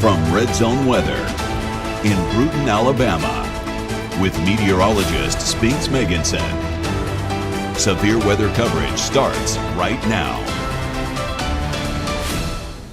From Red Zone Weather in Bruton, Alabama, with meteorologist Spinks Meganson. Severe weather coverage starts right now.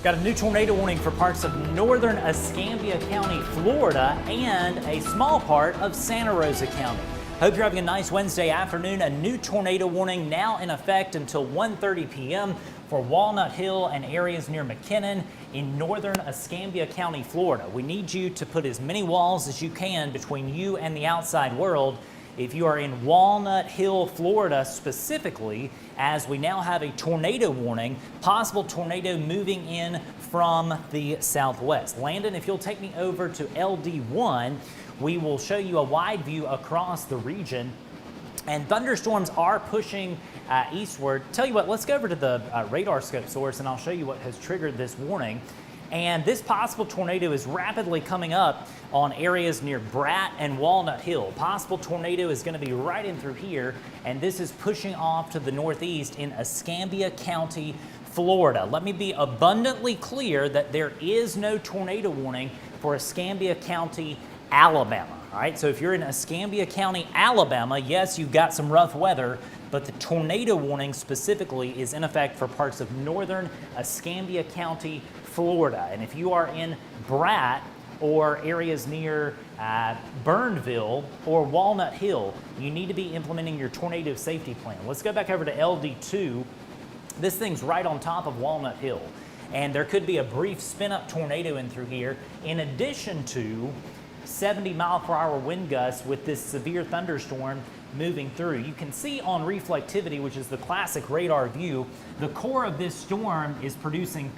Got a new tornado warning for parts of northern Escambia County, Florida, and a small part of Santa Rosa County. Hope you're having a nice Wednesday afternoon. A new tornado warning now in effect until 1:30 p.m. for Walnut Hill and areas near McKinnon in northern Escambia County, Florida. We need you to put as many walls as you can between you and the outside world. If you are in Walnut Hill, Florida specifically, as we now have a tornado warning, possible tornado moving in from the southwest. Landon, if you'll take me over to LD1, we will show you a wide view across the region. And thunderstorms are pushing eastward. Tell you what, let's go over to the radar scope source and I'll show you what has triggered this warning. And this possible tornado is rapidly coming up on areas near Bratt and Walnut Hill. Possible tornado is going to be right in through here, and this is pushing off to the northeast in Escambia County, Florida. Let me be abundantly clear that there is no tornado warning for Escambia County, Alabama. All right, so if you're in Escambia County, Alabama, yes, you've got some rough weather, but the tornado warning specifically is in effect for parts of northern Escambia County, Florida. And if you are in Bratt or areas near Burnville or Walnut Hill, you need to be implementing your tornado safety plan. Let's go back over to LD2. This thing's right on top of Walnut Hill, and there could be a brief spin-up tornado in through here, in addition to 70-mile-per-hour wind gusts with this severe thunderstorm moving through. You can see on reflectivity, which is the classic radar view, the core of this storm is producing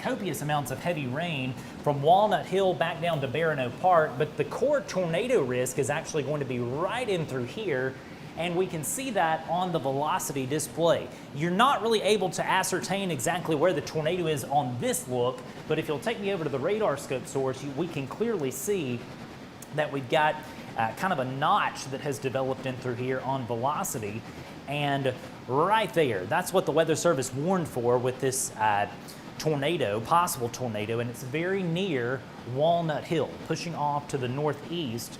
copious amounts of heavy rain from Walnut Hill back down to Barano Park, but the core tornado risk is actually going to be right in through here, and we can see that on the velocity display. You're not really able to ascertain exactly where the tornado is on this look, but if you'll take me over to the radar scope source, we can clearly see that we've got kind of a notch that has developed in through here on velocity, and right there, that's what the Weather Service warned for with this tornado, possible tornado, and it's very near Walnut Hill, pushing off to the northeast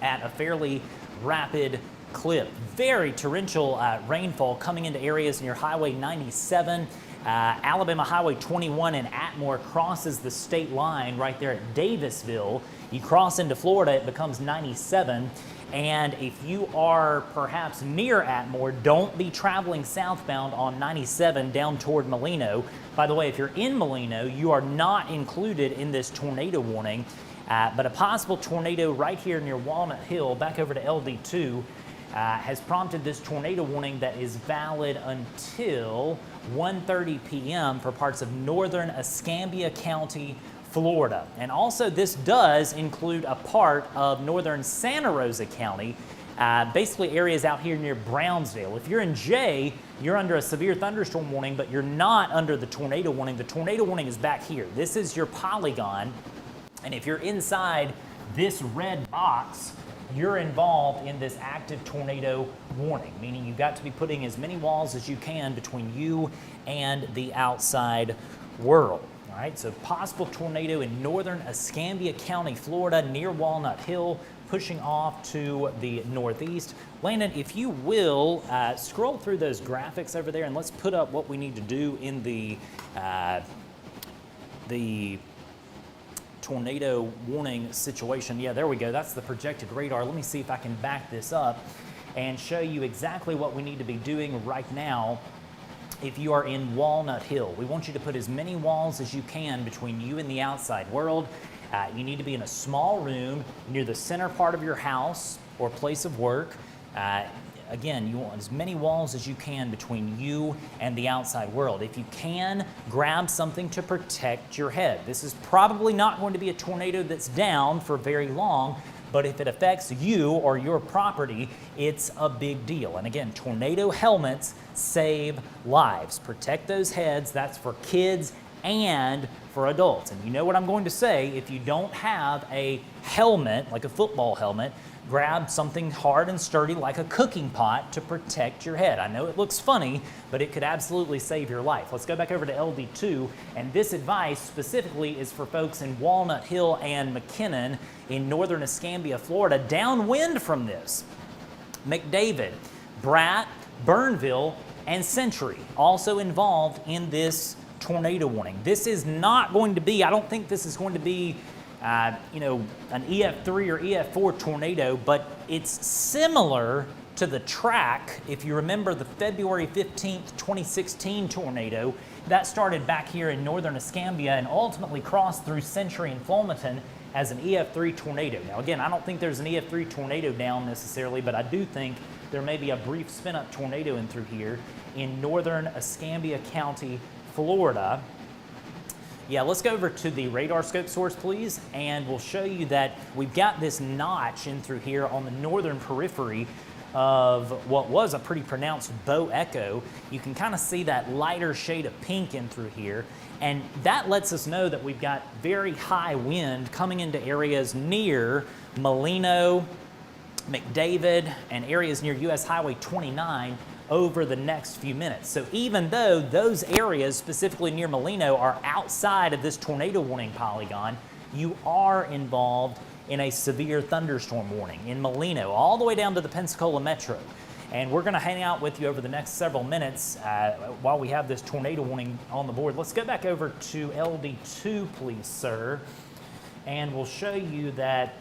at a fairly rapid clip. Very torrential rainfall coming into areas near Highway 97. Alabama Highway 21 in Atmore crosses the state line right there at Davisville. You cross into Florida, it becomes 97. And if you are perhaps near Atmore, don't be traveling southbound on 97 down toward Molino. By the way, if you're in Molino, you are not included in this tornado warning. But a possible tornado right here near Walnut Hill, back over to LD2, has prompted this tornado warning that is valid until 1:30 p.m. for parts of northern Escambia County, Florida. And also this does include a part of northern Santa Rosa County, basically areas out here near Brownsdale. If you're in J, you're under a severe thunderstorm warning, but you're not under the tornado warning. The tornado warning is back here. This is your polygon, and if you're inside this red box, you're involved in this active tornado warning, meaning you've got to be putting as many walls as you can between you and the outside world. All right, so possible tornado in northern Escambia County, Florida, near Walnut Hill, pushing off to the northeast. Landon, if you will, scroll through those graphics over there and let's put up what we need to do in the tornado warning situation. Yeah, there we go. That's the projected radar. Let me see if I can back this up and show you exactly what we need to be doing right now. If you are in Walnut Hill, we want you to put as many walls as you can between you and the outside world. You need to be in a small room near the center part of your house or place of work. Again, you want as many walls as you can between you and the outside world. If you can, grab something to protect your head. This is probably not going to be a tornado that's down for very long, but if it affects you or your property, it's a big deal. And again, tornado helmets save lives. Protect those heads. That's for kids and for adults. And you know what I'm going to say, if you don't have a helmet, like a football helmet, grab something hard and sturdy like a cooking pot to protect your head. I know it looks funny, but it could absolutely save your life. Let's go back over to LD2, and this advice specifically is for folks in Walnut Hill and McKinnon in northern Escambia, Florida. Downwind from this, McDavid, Brat, Burnville, and Century also involved in this tornado warning. This is not going to be, I don't think this is going to be an EF3 or EF4 tornado, but it's similar to the track. If you remember the February 15th, 2016 tornado, that started back here in northern Escambia and ultimately crossed through Century and Fulmerton as an EF3 tornado. Now again, I don't think there's an EF3 tornado down necessarily, but I do think there may be a brief spin-up tornado in through here in northern Escambia County, Florida. Yeah, let's go over to the radar scope source, please, and we'll show you that we've got this notch in through here on the northern periphery of what was a pretty pronounced bow echo. You can kind of see that lighter shade of pink in through here, and that lets us know that we've got very high wind coming into areas near Molino, McDavid, and areas near US Highway 29 over the next few minutes. So even though those areas, specifically near Molino, are outside of this tornado warning polygon, you are involved in a severe thunderstorm warning in Molino, all the way down to the Pensacola Metro. And we're gonna hang out with you over the next several minutes while we have this tornado warning on the board. Let's go back over to LD2, please, sir. And we'll show you that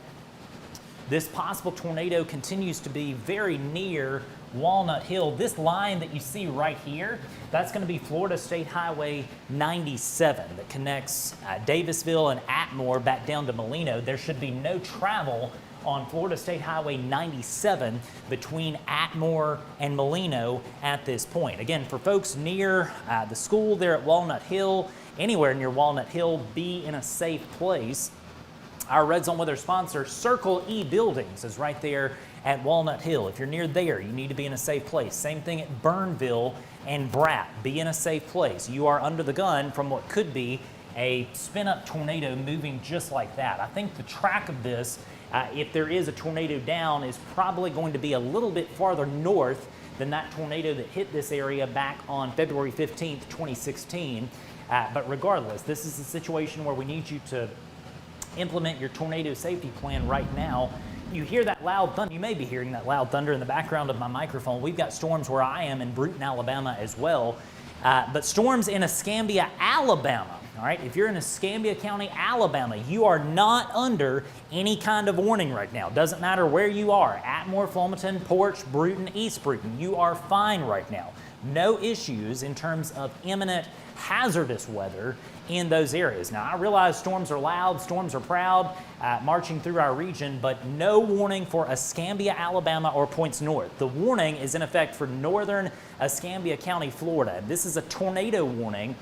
this possible tornado continues to be very near Walnut Hill. This line that you see right here, that's going to be Florida State Highway 97 that connects Davisville and Atmore back down to Molino. There should be no travel on Florida State Highway 97 between Atmore and Molino at this point. Again, for folks near the school there at Walnut Hill, anywhere near Walnut Hill, be in a safe place. Our Red Zone weather sponsor, Circle E Buildings, is right there at Walnut Hill. If you're near there, you need to be in a safe place. Same thing at Burnville and Brat. Be in a safe place. You are under the gun from what could be a spin-up tornado moving just like that. I think the track of this, if there is a tornado down, is probably going to be a little bit farther north than that tornado that hit this area back on February 15th, 2016. But regardless, this is a situation where we need you to implement your tornado safety plan right now. You hear that loud thunder. You may be hearing that loud thunder in the background of my microphone. We've got storms where I am in Bruton, Alabama as well. But storms in Escambia, Alabama. All right, if you're in Escambia County, Alabama, you are not under any kind of warning right now. Doesn't matter where you are, Atmore, Fulmerton, Porch, Bruton, East Bruton, you are fine right now. No issues in terms of imminent hazardous weather in those areas. Now, I realize storms are loud, storms are proud, marching through our region, but no warning for Escambia, Alabama, or points north. The warning is in effect for northern Escambia County, Florida. This is a tornado warning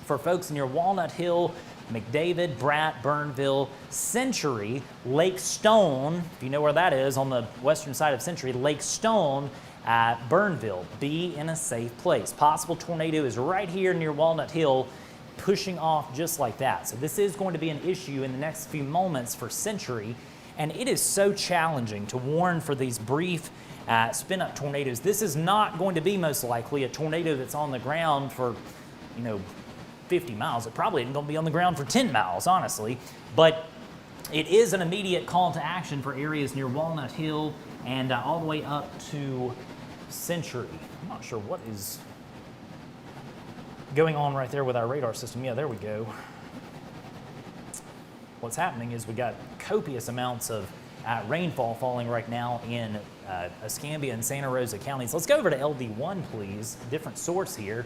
for folks near Walnut Hill, McDavid, Brat, Burnville, Century, Lake Stone, if you know where that is on the western side of Century, Lake Stone, Burnville. Be in a safe place. Possible tornado is right here near Walnut Hill, pushing off just like that. So this is going to be an issue in the next few moments for Century, and it is so challenging to warn for these brief spin-up tornadoes. This is not going to be most likely a tornado that's on the ground for, 50 miles. It probably isn't going to be on the ground for 10 miles, honestly, but it is an immediate call to action for areas near Walnut Hill and all the way up to Century. I'm not sure what is going on right there with our radar system. Yeah, there we go. What's happening is we got copious amounts of rainfall falling right now in Escambia and Santa Rosa counties. Let's go over to LD1, please. Different source here.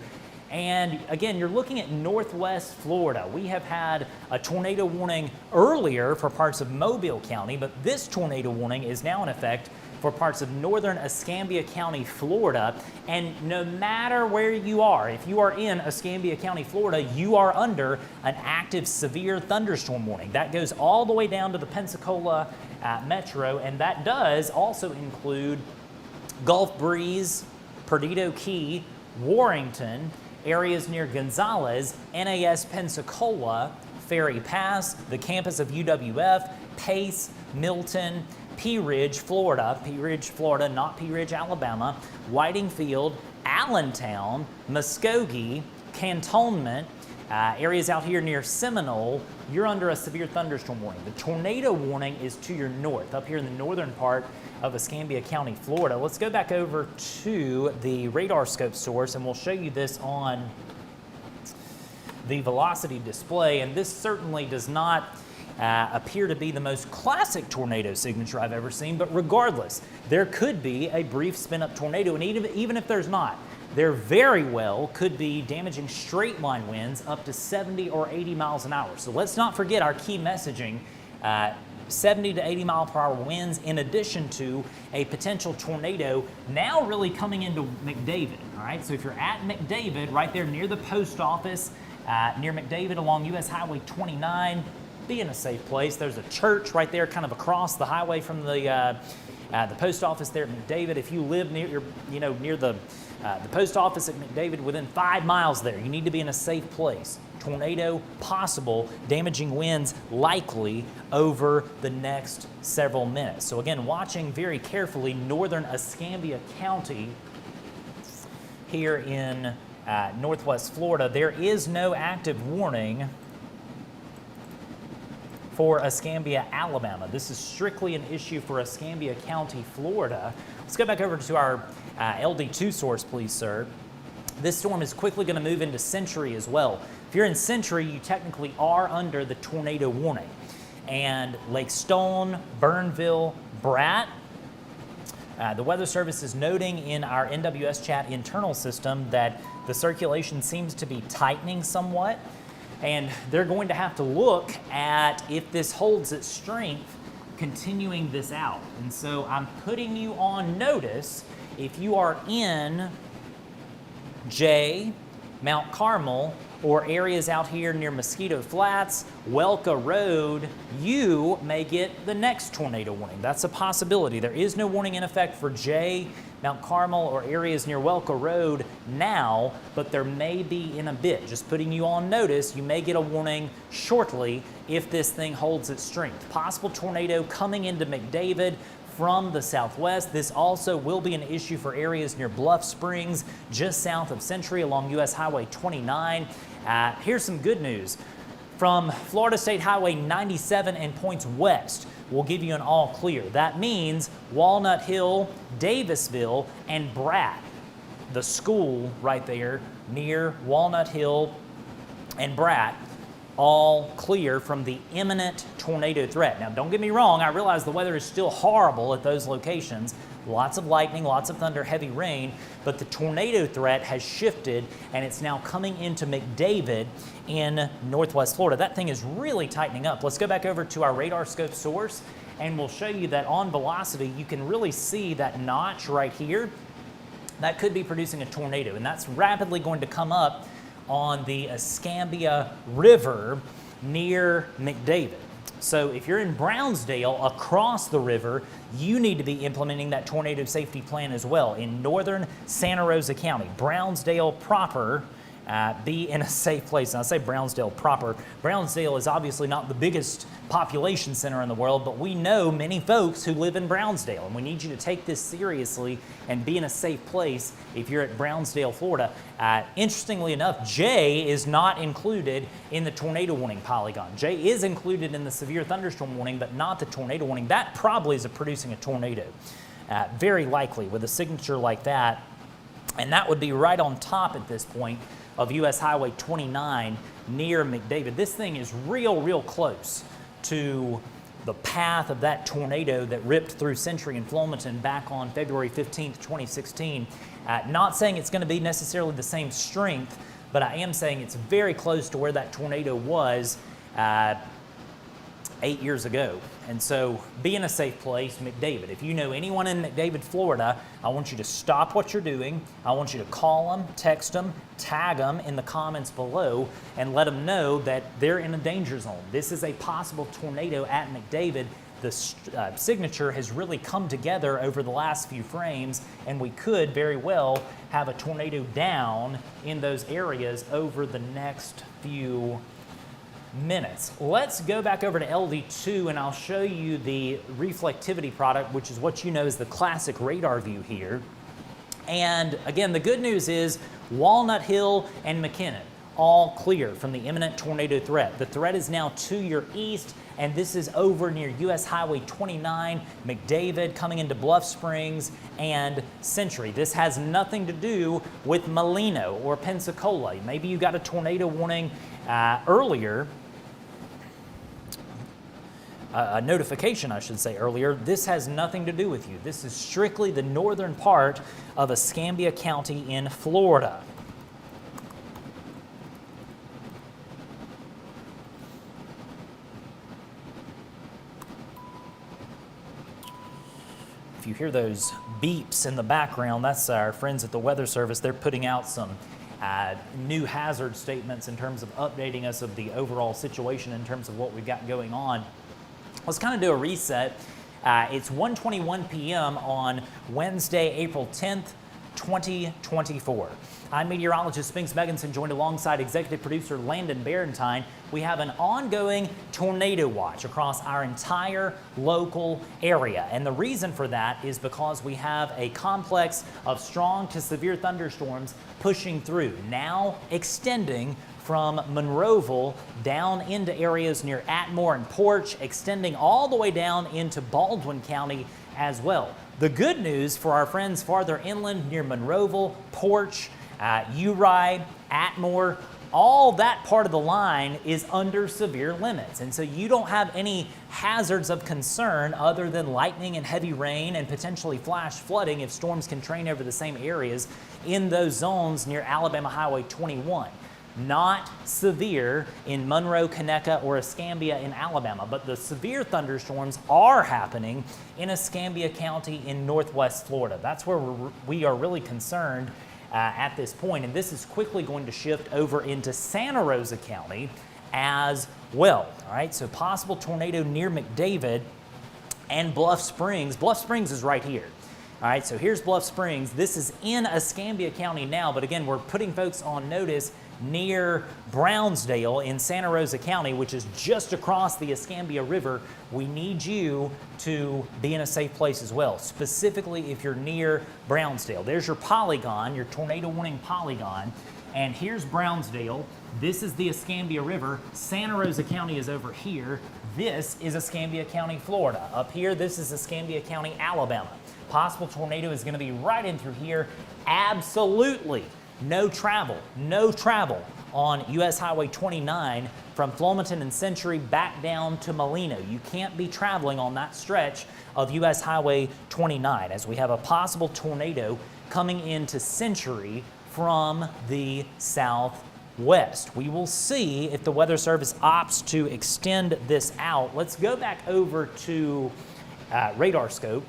And again, you're looking at northwest Florida. We have had a tornado warning earlier for parts of Mobile County, but this tornado warning is now in effect for parts of northern Escambia County, Florida. And no matter where you are, if you are in Escambia County, Florida, you are under an active severe thunderstorm warning. That goes all the way down to the Pensacola Metro, and that does also include Gulf Breeze, Perdido Key, Warrington, areas near Gonzales, NAS Pensacola, Ferry Pass, the campus of UWF, Pace, Milton, Pea Ridge, Florida, not Pea Ridge, Alabama, Whiting Field, Allentown, Muskogee, Cantonment, areas out here near Seminole, you're under a severe thunderstorm warning. The tornado warning is to your north, up here in the northern part of Escambia County, Florida. Let's go back over to the radar scope source and we'll show you this on the velocity display. And this certainly does not appear to be the most classic tornado signature I've ever seen, but regardless, there could be a brief spin-up tornado, and even if there's not, there very well could be damaging straight line winds up to 70 or 80 miles an hour. So let's not forget our key messaging, 70 to 80 mile per hour winds, in addition to a potential tornado now really coming into McDavid, all right? So if you're at McDavid, right there near the post office, near McDavid along US Highway 29, be in a safe place. There's a church right there kind of across the highway from the post office there at McDavid. If you live near, near the post office at McDavid, within 5 miles there, you need to be in a safe place. Tornado possible, damaging winds likely over the next several minutes. So again, watching very carefully northern Escambia County here in northwest Florida. There is no active warning for Escambia, Alabama. This is strictly an issue for Escambia County, Florida. Let's go back over to our LD2 source, please, sir. This storm is quickly going to move into Century as well. If you're in Century, you technically are under the tornado warning. And Lake Stone, Burnville, Brat, the Weather Service is noting in our NWS chat internal system that the circulation seems to be tightening somewhat. And they're going to have to look at if this holds its strength, continuing this out. And so I'm putting you on notice if you are in Jay, Mount Carmel, or areas out here near Mosquito Flats, Welka Road, you may get the next tornado warning. That's a possibility. There is no warning in effect for Jay, Mount Carmel, or areas near Welka Road now, but there may be in a bit. Just putting you on notice, you may get a warning shortly if this thing holds its strength. Possible tornado coming into McDavid from the southwest. This also will be an issue for areas near Bluff Springs, just south of Century along US Highway 29. Here's some good news. From Florida State Highway 97 and points west, we'll give you an all clear. That means Walnut Hill, Davisville, and Brat, the school right there near Walnut Hill and Brat, all clear from the imminent tornado threat. Now, don't get me wrong, I realize the weather is still horrible at those locations. Lots of lightning, lots of thunder, heavy rain, but the tornado threat has shifted and it's now coming into McDavid in northwest Florida. That thing is really tightening up. Let's go back over to our radar scope source and we'll show you that on velocity, you can really see that notch right here. That could be producing a tornado, and that's rapidly going to come up on the Escambia River near McDavid. So if you're in Brownsdale across the river, you need to be implementing that tornado safety plan as well. In northern Santa Rosa County, Brownsdale proper, be in a safe place. And I say Brownsdale proper. Brownsdale is obviously not the biggest population center in the world, but we know many folks who live in Brownsdale, and we need you to take this seriously and be in a safe place if you're at Brownsdale, Florida. Interestingly enough, Jay is not included in the tornado warning polygon. Jay is included in the severe thunderstorm warning, but not the tornado warning. That probably is producing a tornado, very likely with a signature like that, and that would be right on top at this point of US Highway 29 near McDavid. This thing is real close to the path of that tornado that ripped through Century and Flomaton back on February 15th, 2016. Not saying it's going to be necessarily the same strength, but I am saying it's very close to where that tornado was 8 years ago. And so be in a safe place, McDavid. If you know anyone in McDavid, Florida, I want you to stop what you're doing. I want you to call them, text them, tag them in the comments below, and let them know that they're in a danger zone. This is a possible tornado at McDavid. The signature has really come together over the last few frames, and we could very well have a tornado down in those areas over the next few minutes. Let's go back over to LD2 and I'll show you the reflectivity product, which is what you know is the classic radar view here. And again, the good news is Walnut Hill and McKinnon, all clear from the imminent tornado threat. The threat is now to your east, and this is over near US Highway 29, McDavid, coming into Bluff Springs and Century. This has nothing to do with Molino or Pensacola. Maybe you got a tornado warning earlier, a notification, I should say, earlier. This has nothing to do with you. This is strictly the northern part of Escambia County in Florida. If you hear those beeps in the background, that's our friends at the Weather Service. They're putting out some new hazard statements in terms of updating us of the overall situation in terms of what we've got going on. Let's kind of do a reset. It's 1:21 p.m. on Wednesday, April 10th, 2024. I'm meteorologist Spinks Megginson, joined alongside executive producer Landon Barentine. We have an ongoing tornado watch across our entire local area. And the reason for that is because we have a complex of strong to severe thunderstorms pushing through, now extending from Monroeville down into areas near Atmore and Porch, extending all the way down into Baldwin County as well. The good news for our friends farther inland near Monroeville, Porch, Uri, Atmore, all that part of the line is under severe limits. And so you don't have any hazards of concern other than lightning and heavy rain and potentially flash flooding if storms can train over the same areas in those zones near Alabama Highway 21. Not severe in Monroe, Conecuh, or Escambia in Alabama, but the severe thunderstorms are happening in Escambia County in northwest Florida. That's where we are really concerned at this point, and this is quickly going to shift over into Santa Rosa County as well. All right, so possible tornado near McDavid and Bluff Springs. Bluff Springs is right here. All right, so here's Bluff Springs. This is in Escambia County now, but again, we're putting folks on notice near Brownsdale in Santa Rosa County, which is just across the Escambia River. We need you to be in a safe place as well, specifically if you're near Brownsdale. There's your polygon, your tornado warning polygon, and here's Brownsdale. This is the Escambia River. Santa Rosa County is over here. This is Escambia County, Florida. Up here, this is Escambia County, Alabama. Possible tornado is going to be right in through here. Absolutely no travel on US Highway 29 from Flomaton and Century back down to Molino. You can't be traveling on that stretch of US Highway 29 as we have a possible tornado coming into Century from the southwest. We will see if the Weather Service opts to extend this out. Let's go back over to radar scope.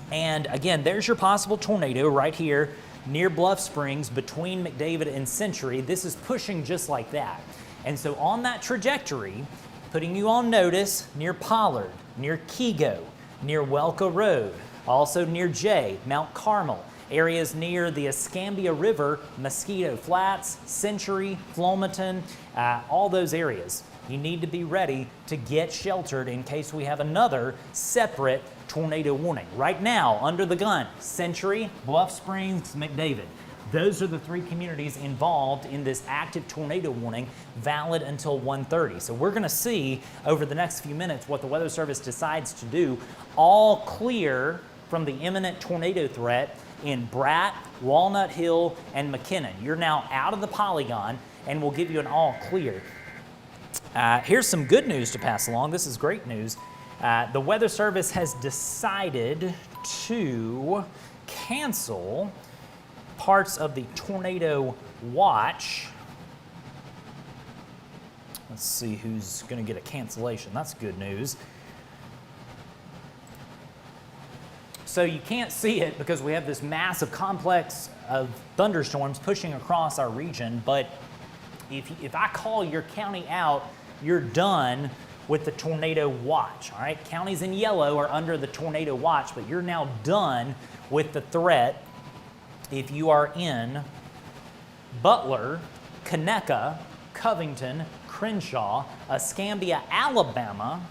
And again, there's your possible tornado right here near Bluff Springs between McDavid and Century. This is pushing just like that. And so on that trajectory, putting you on notice near Pollard, near Kego, near Welka Road, also near Jay, Mount Carmel, areas near the Escambia River, Mosquito Flats, Century, Flomaton, all those areas. You need to be ready to get sheltered in case we have another separate tornado warning. Right now, under the gun, Century, Bluff Springs, McDavid. Those are the three communities involved in this active tornado warning, valid until 1:30. So we're going to see over the next few minutes what the Weather Service decides to do. All clear from the imminent tornado threat in Bratt, Walnut Hill, and McKinnon. You're now out of the polygon, and we'll give you an all clear. Here's some good news to pass along. This is great news. The Weather Service has decided to cancel parts of the tornado watch. Let's see who's going to get a cancellation. That's good news. So you can't see it because we have this massive complex of thunderstorms pushing across our region, but if I call your county out, you're done with the tornado watch, all right? Counties in yellow are under the tornado watch, but you're now done with the threat if you are in Butler, Conecuh, Covington, Crenshaw, Escambia, Alabama.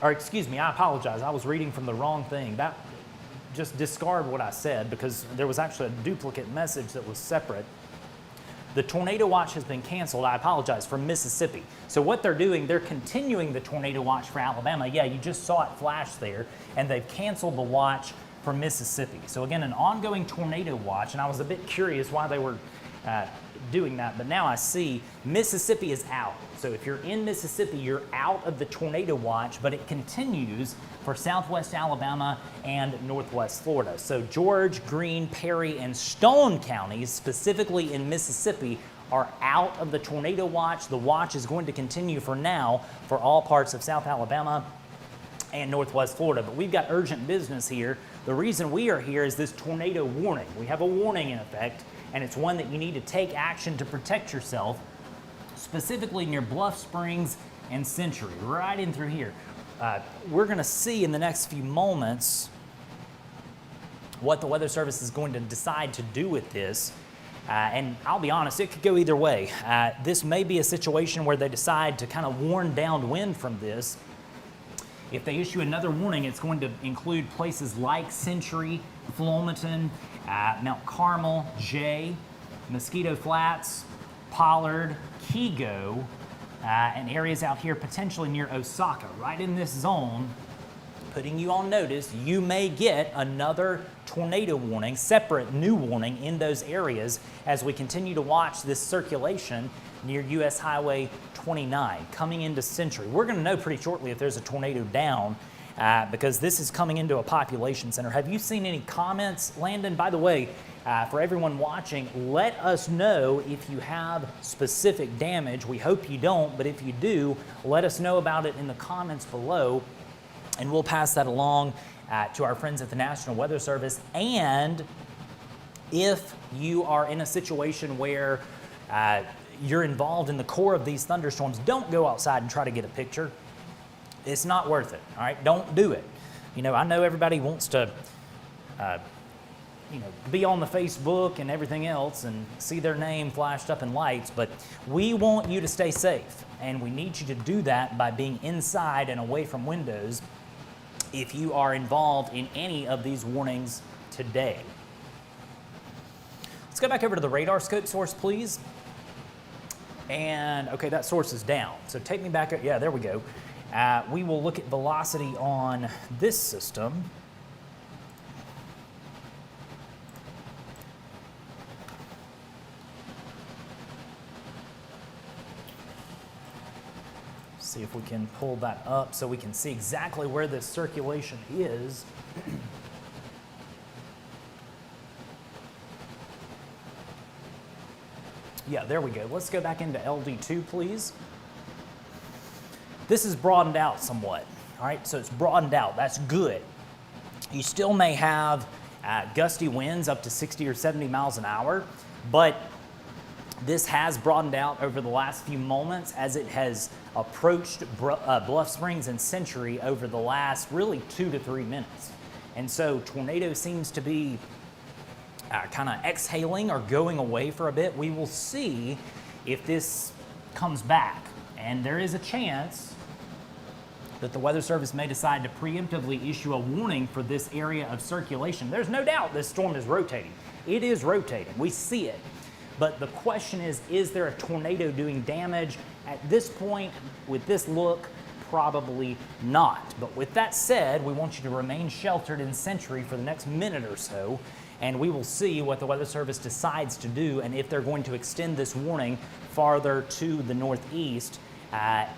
Or excuse me, I apologize. I was reading from the wrong thing. Just discard what I said because there was actually a duplicate message that was separate. The tornado watch has been canceled, I apologize, for Mississippi. So what they're doing, they're continuing the tornado watch for Alabama. Yeah, you just saw it flash there, and they've canceled the watch for Mississippi. So again, an ongoing tornado watch, and I was a bit curious why they were doing that, but now I see Mississippi is out. So if you're in Mississippi, you're out of the tornado watch, but it continues for southwest Alabama and northwest Florida. So George, Greene, Perry, and Stone counties, specifically in Mississippi, are out of the tornado watch. The watch is going to continue for now for all parts of South Alabama and northwest Florida. But we've got urgent business here. The reason we are here is this tornado warning. We have a warning in effect, and it's one that you need to take action to protect yourself, specifically near Bluff Springs and Century, right in through here. We're going to see in the next few moments what the Weather Service is going to decide to do with this. And I'll be honest, it could go either way. This may be a situation where they decide to kind of warn downwind from this. If they issue another warning, it's going to include places like Century, Flomaton, Mount Carmel, Jay, Mosquito Flats, Pollard, Kego, and areas out here potentially near Osaka. Right in this zone, putting you on notice, you may get another tornado warning, separate new warning in those areas as we continue to watch this circulation near US Highway 29 coming into Century. We're going to know pretty shortly if there's a tornado down because this is coming into a population center. Have you seen any comments, Landon? By the way, for everyone watching, let us know if you have specific damage. We hope you don't, but if you do, let us know about it in the comments below, and we'll pass that along to our friends at the National Weather Service. And if you are in a situation where you're involved in the core of these thunderstorms, don't go outside and try to get a picture. It's not worth it, all right? Don't do it. You know, I know everybody wants to be on the Facebook and everything else and see their name flashed up in lights, but we want you to stay safe, and we need you to do that by being inside and away from windows if you are involved in any of these warnings today. Let's go back over to the radar scope source, please. And okay, that source is down. So take me back, yeah, there we go. We will look at velocity on this system. See if we can pull that up so we can see exactly where this circulation is. Yeah, there we go. Let's go back into LD2, please. This is broadened out somewhat, all right? So it's broadened out. That's good. You still may have gusty winds up to 60 or 70 miles an hour, but this has broadened out over the last few moments as it has approached Bluff Springs and Century over the last really 2 to 3 minutes. And so tornado seems to be kind of exhaling or going away for a bit. We will see if this comes back. And there is a chance that the Weather Service may decide to preemptively issue a warning for this area of circulation. There's no doubt this storm is rotating. It is rotating. We see it. But the question is there a tornado doing damage? At this point, with this look, probably not. But with that said, we want you to remain sheltered in Century for the next minute or so, and we will see what the Weather Service decides to do and if they're going to extend this warning farther to the northeast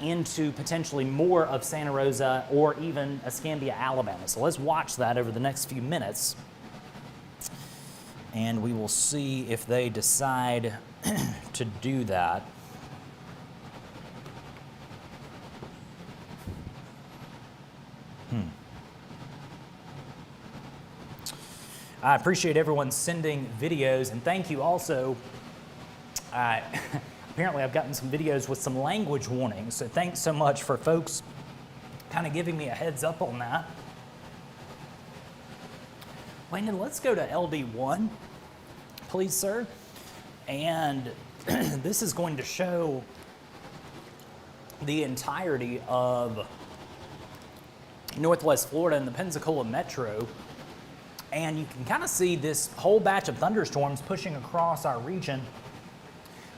into potentially more of Santa Rosa or even Escambia, Alabama. So let's watch that over the next few minutes, and we will see if they decide to do that. I appreciate everyone sending videos, and thank you also. Apparently I've gotten some videos with some language warnings, so thanks so much for folks kind of giving me a heads up on that. Landon, let's go to LD1, please, sir. And this is going to show the entirety of Northwest Florida and the Pensacola metro. And you can kind of see this whole batch of thunderstorms pushing across our region.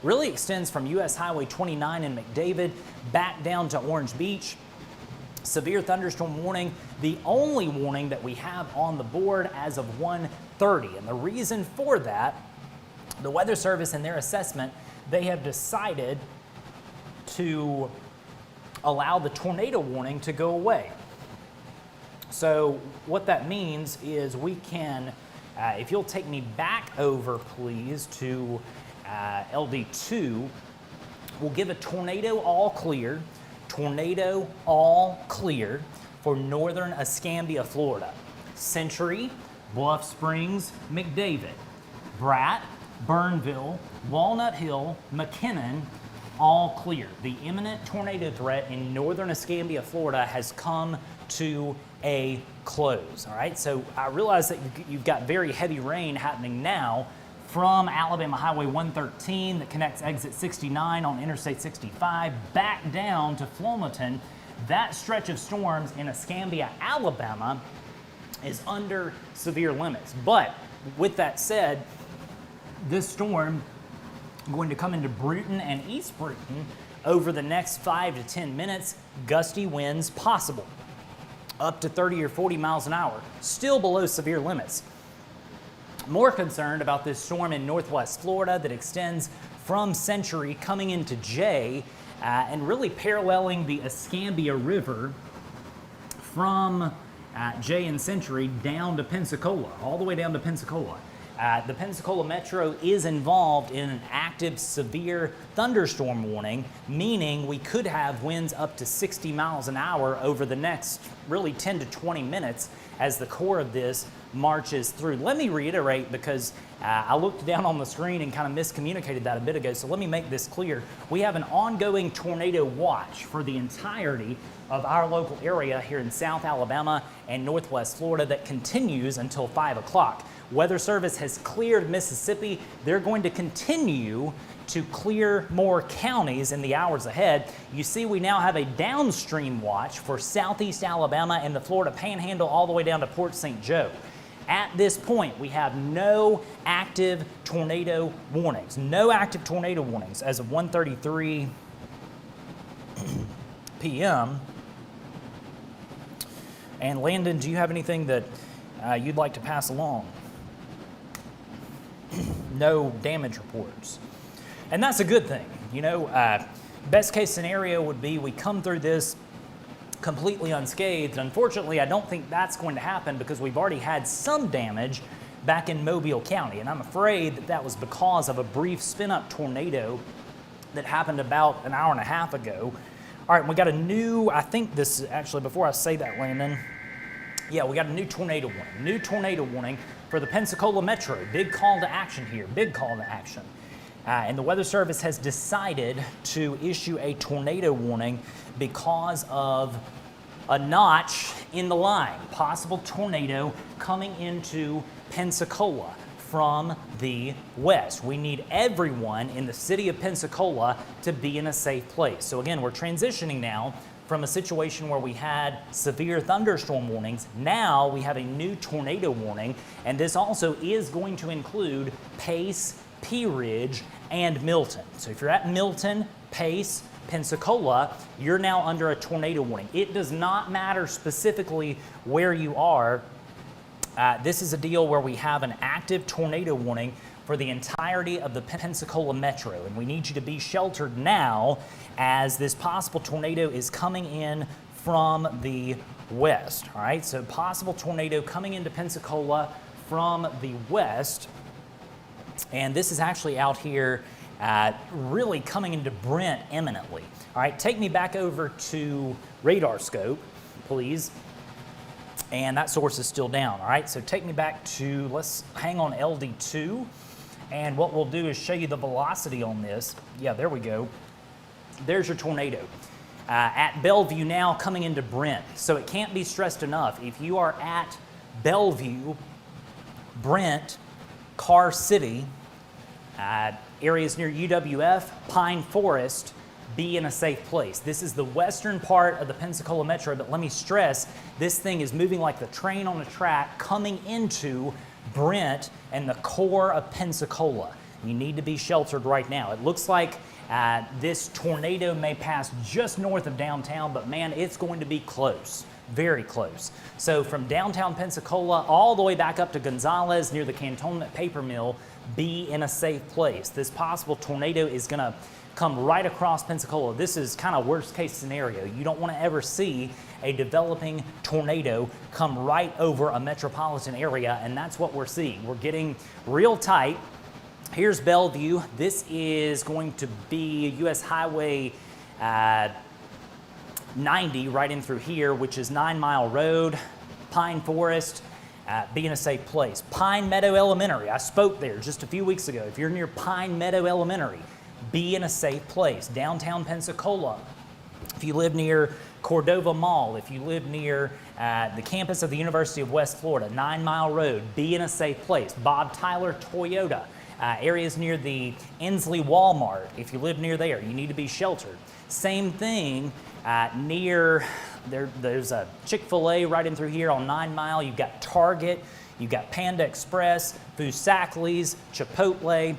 Really extends from US Highway 29 in McDavid back down to Orange Beach. Severe thunderstorm warning, the only warning that we have on the board as of 1:30. And the reason for that, the Weather Service in their assessment, they have decided to allow the tornado warning to go away. So what that means is we can, if you'll take me back over, please, to LD2, we'll give a tornado all clear for northern Escambia, Florida. Century, Bluff Springs, McDavid, Bratt, Burnville, Walnut Hill, McKinnon, all clear. The imminent tornado threat in northern Escambia, Florida has come to a close. All right, so I realize that you've got very heavy rain happening now from Alabama Highway 113 that connects exit 69 on Interstate 65 back down to Flomaton. That stretch of storms in Escambia, Alabama is under severe limits. But with that said, this storm going to come into Bruton and East Bruton over the next 5 to 10 minutes. Gusty winds possible, up to 30 or 40 miles an hour, still below severe limits. More concerned about this storm in Northwest Florida that extends from Century coming into Jay and really paralleling the Escambia River from Jay and Century down to Pensacola, all the way down to Pensacola. The Pensacola metro is involved in an active severe thunderstorm warning, meaning we could have winds up to 60 miles an hour over the next really 10 to 20 minutes as the core of this marches through. Let me reiterate, because I looked down on the screen and kind of miscommunicated that a bit ago, so let me make this clear. We have an ongoing tornado watch for the entirety of our local area here in South Alabama and Northwest Florida that continues until 5 o'clock. Weather Service has cleared Mississippi. They're going to continue to clear more counties in the hours ahead. You see, we now have a downstream watch for Southeast Alabama and the Florida Panhandle all the way down to Port St. Joe. At this point, we have no active tornado warnings. No active tornado warnings as of 1:33 p.m. And Landon, do you have anything that you'd like to pass along? No damage reports. And that's a good thing. You know, best case scenario would be we come through this completely unscathed. Unfortunately, I don't think that's going to happen because we've already had some damage back in Mobile County. And I'm afraid that that was because of a brief spin-up tornado that happened about an hour and a half ago. All right, we got a new, I think this, actually, before I say that, Landon, yeah, we got a new tornado warning. New tornado warning for the Pensacola metro. Big call to action here, big call to action. And the Weather Service has decided to issue a tornado warning because of a notch in the line. Possible tornado coming into Pensacola from the west. We need everyone in the city of Pensacola to be in a safe place. So again, we're transitioning now from a situation where we had severe thunderstorm warnings. Now we have a new tornado warning, and this also is going to include Pace, Pea Ridge, and Milton. So if you're at Milton, Pace, Pensacola, you're now under a tornado warning. It does not matter specifically where you are. This is a deal where we have an active tornado warning for the entirety of the Pensacola metro, and we need you to be sheltered now as this possible tornado is coming in from the west. All right, so possible tornado coming into Pensacola from the west, and this is actually out here really coming into Brent imminently. All right, take me back over to radar scope, please. And that source is still down. All right, so take me back to, let's hang on LD2. And what we'll do is show you the velocity on this. Yeah, there we go. There's your tornado. At Bellevue now coming into Brent. So it can't be stressed enough. If you are at Bellevue, Brent, Car City, Areas near UWF, Pine Forest, be in a safe place. This is the western part of the Pensacola Metro, but let me stress, this thing is moving like the train on a track coming into Brent and the core of Pensacola. You need to be sheltered right now. It looks like this tornado may pass just north of downtown, but man, it's going to be close, very close. So from downtown Pensacola all the way back up to Gonzales near the Cantonment Paper Mill, be in a safe place. This possible tornado is going to come right across Pensacola. This is kind of worst case scenario. You don't want to ever see a developing tornado come right over a metropolitan area, and that's what we're seeing. We're getting real tight. Here's Bellevue. This is going to be US Highway 90 right in through here, which is 9 Mile Road, Pine Forest. Be in a safe place. Pine Meadow Elementary, I spoke there just a few weeks ago. If you're near Pine Meadow Elementary, be in a safe place. Downtown Pensacola, if you live near Cordova Mall, if you live near the campus of the University of West Florida, 9 Mile Road, be in a safe place. Bob Tyler Toyota, areas near the Inslee Walmart, if you live near there, you need to be sheltered. Same thing near, there's a Chick-fil-A right in through here on 9 Mile. You've got Target, you've got Panda Express, Foosackly's, Chipotle,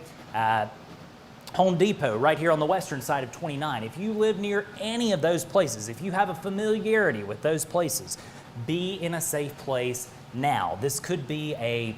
Home Depot right here on the western side of 29. If you live near any of those places, if you have a familiarity with those places, be in a safe place now. This could be a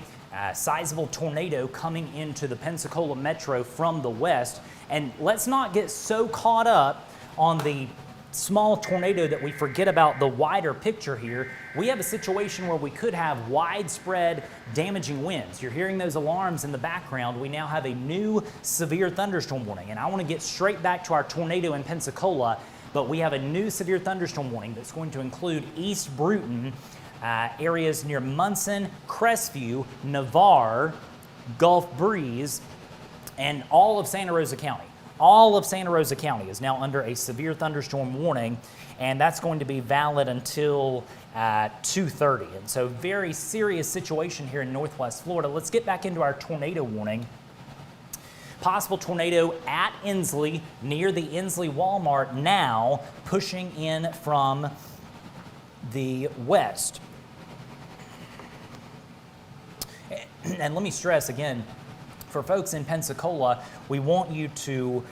sizable tornado coming into the Pensacola Metro from the west. And let's not get so caught up on the small tornado that we forget about the wider picture here. We have a situation where we could have widespread damaging winds. You're hearing those alarms in the background. We now have a new severe thunderstorm warning, and I want to get straight back to our tornado in Pensacola, but we have a new severe thunderstorm warning that's going to include East Bruton, areas near Munson, Crestview, Navarre, Gulf Breeze, and all of Santa Rosa County. All of Santa Rosa County is now under a severe thunderstorm warning, and that's going to be valid until 2:30. And so very serious situation here in Northwest Florida. Let's get back into our tornado warning. Possible tornado at Inslee, near the Inslee Walmart now, pushing in from the west. And let me stress again, for folks in Pensacola, we want you to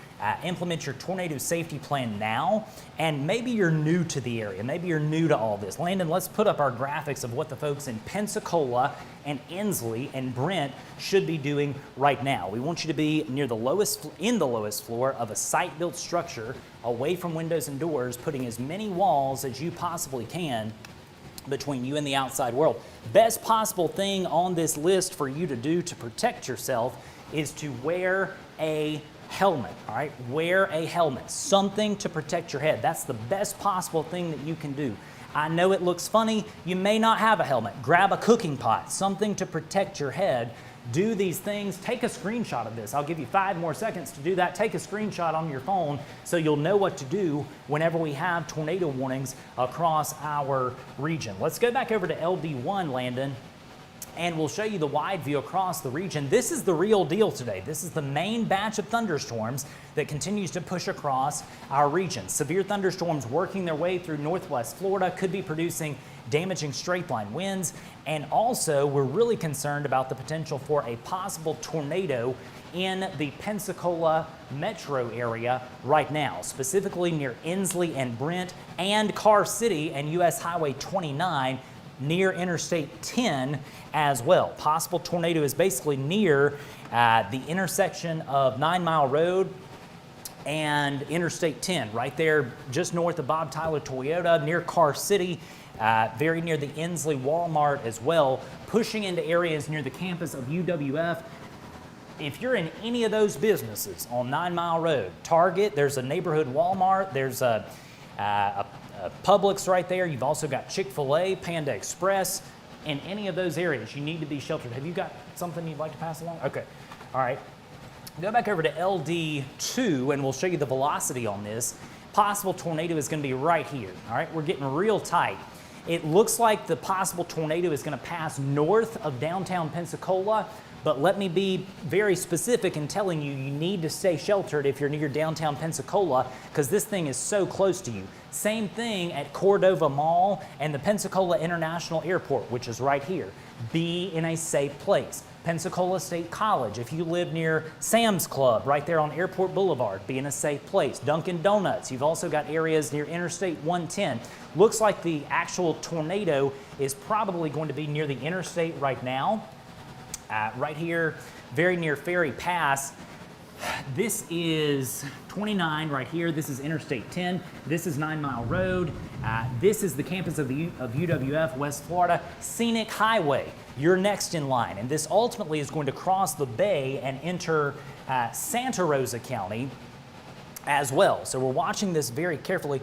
implement your tornado safety plan now, and maybe you're new to the area, maybe you're new to all this. Landon, let's put up our graphics of what the folks in Pensacola and Inslee and Brent should be doing right now. We want you to be near the lowest floor of a site-built structure, away from windows and doors, putting as many walls as you possibly can between you and the outside world. Best possible thing on this list for you to do to protect yourself is to wear a helmet, all right? Wear a helmet, something to protect your head. That's the best possible thing that you can do. I know it looks funny. You may not have a helmet. Grab a cooking pot, something to protect your head. Do these things. Take a screenshot of this. I'll give you 5 more seconds to do that. Take a screenshot on your phone so you'll know what to do whenever we have tornado warnings across our region. Let's go back over to LD1, Landon, and we'll show you the wide view across the region. This is the real deal today. This is the main batch of thunderstorms that continues to push across our region. Severe thunderstorms working their way through Northwest Florida could be producing damaging straight line winds, and also we're really concerned about the potential for a possible tornado in the Pensacola metro area right now, specifically near Inslee and Brent and Carr City and US Highway 29 near Interstate 10 as well. Possible tornado is basically near the intersection of 9 Mile Road and Interstate 10, right there just north of Bob Tyler Toyota, near Carr City, very near the Inslee Walmart as well, pushing into areas near the campus of UWF. If you're in any of those businesses on 9 Mile Road, Target, there's a neighborhood Walmart, there's a Publix right there. You've also got Chick-fil-A, Panda Express. In any of those areas, you need to be sheltered. Have you got something you'd like to pass along? Okay, all right. Go back over to LD2 and we'll show you the velocity on this. Possible tornado is going to be right here, all right? We're getting real tight. It looks like the possible tornado is going to pass north of downtown Pensacola, But let me be very specific in telling you, you need to stay sheltered if you're near downtown Pensacola, because this thing is so close to you. Same thing at Cordova Mall and the Pensacola International Airport, which is right here. Be in a safe place. Pensacola State College, if you live near Sam's Club right there on Airport Boulevard, be in a safe place. Dunkin' Donuts, you've also got areas near Interstate 110. Looks like the actual tornado is probably going to be near the interstate right now. Right here, very near Ferry Pass. This is 29 right here. This is Interstate 10. This is 9 Mile Road. This is the campus of UWF, West Florida. Scenic Highway, you're next in line. And this ultimately is going to cross the bay and enter Santa Rosa County as well. So we're watching this very carefully.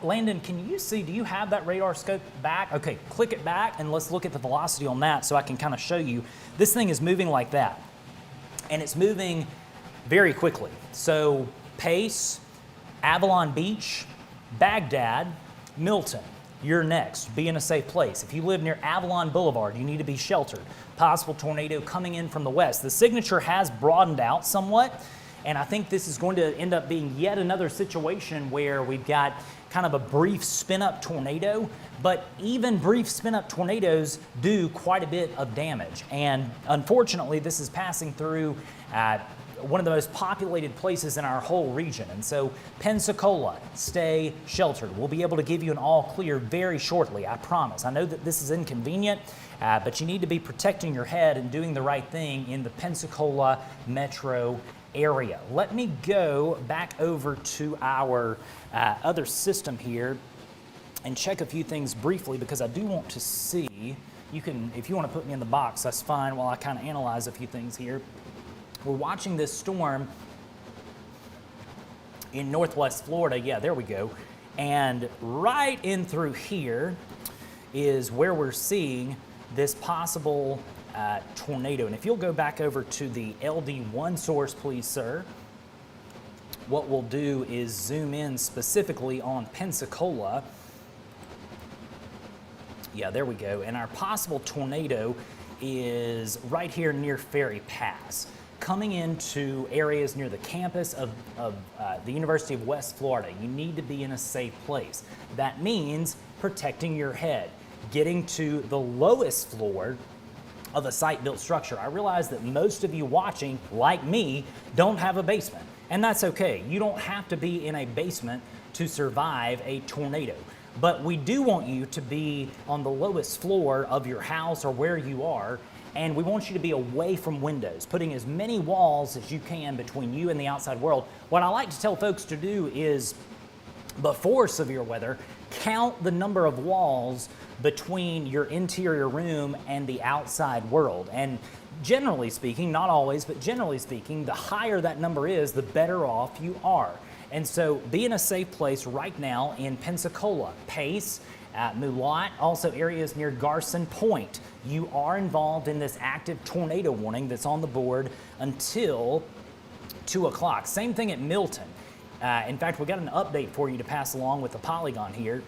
Landon, can you see, do you have that radar scope back? Okay, click it back and let's look at the velocity on that so I can kind of show you. This thing is moving like that. And it's moving very quickly. So Pace, Avalon Beach, Baghdad, Milton, you're next. Be in a safe place. If you live near Avalon Boulevard, you need to be sheltered. Possible tornado coming in from the west. The signature has broadened out somewhat, and I think this is going to end up being yet another situation where we've got kind of a brief spin-up tornado, but even brief spin-up tornadoes do quite a bit of damage. And unfortunately, this is passing through one of the most populated places in our whole region. And so Pensacola, stay sheltered. We'll be able to give you an all clear very shortly, I promise. I know that this is inconvenient, but you need to be protecting your head and doing the right thing in the Pensacola metro area. Let me go back over to our other system here and check a few things briefly, because I do want to see, you can, if you want to put me in the box, that's fine while I kind of analyze a few things here. We're watching this storm in northwest Florida. Yeah, there we go. And right in through here is where we're seeing this possible tornado. And if you'll go back over to the LD1 source, please, sir. What we'll do is zoom in specifically on Pensacola. Yeah, there we go. And our possible tornado is right here near Ferry Pass, coming into areas near the campus of the University of West Florida. You need to be in a safe place. That means protecting your head, getting to the lowest floor of a site-built structure. I realize that most of you watching, like me, don't have a basement, and that's okay. You don't have to be in a basement to survive a tornado. But we do want you to be on the lowest floor of your house or where you are, and we want you to be away from windows, putting as many walls as you can between you and the outside world. What I like to tell folks to do is, before severe weather, count the number of walls between your interior room and the outside world. And generally speaking, not always, but generally speaking, the higher that number is, the better off you are. And so be in a safe place right now in Pensacola, Pace, Mulat, also areas near Garson Point. You are involved in this active tornado warning that's on the board until 2 o'clock. Same thing at Milton. In fact, we got an update for you to pass along with the polygon here.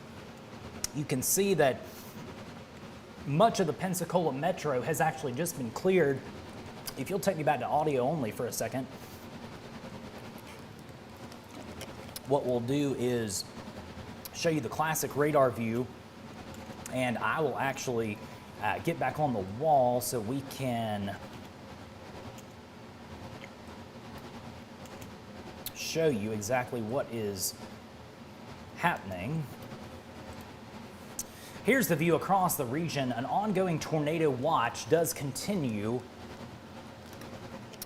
You can see that much of the Pensacola metro has actually just been cleared. If you'll take me back to audio only for a second, what we'll do is show you the classic radar view, and I will actually get back on the wall so we can show you exactly what is happening. Here's the view across the region. An ongoing tornado watch does continue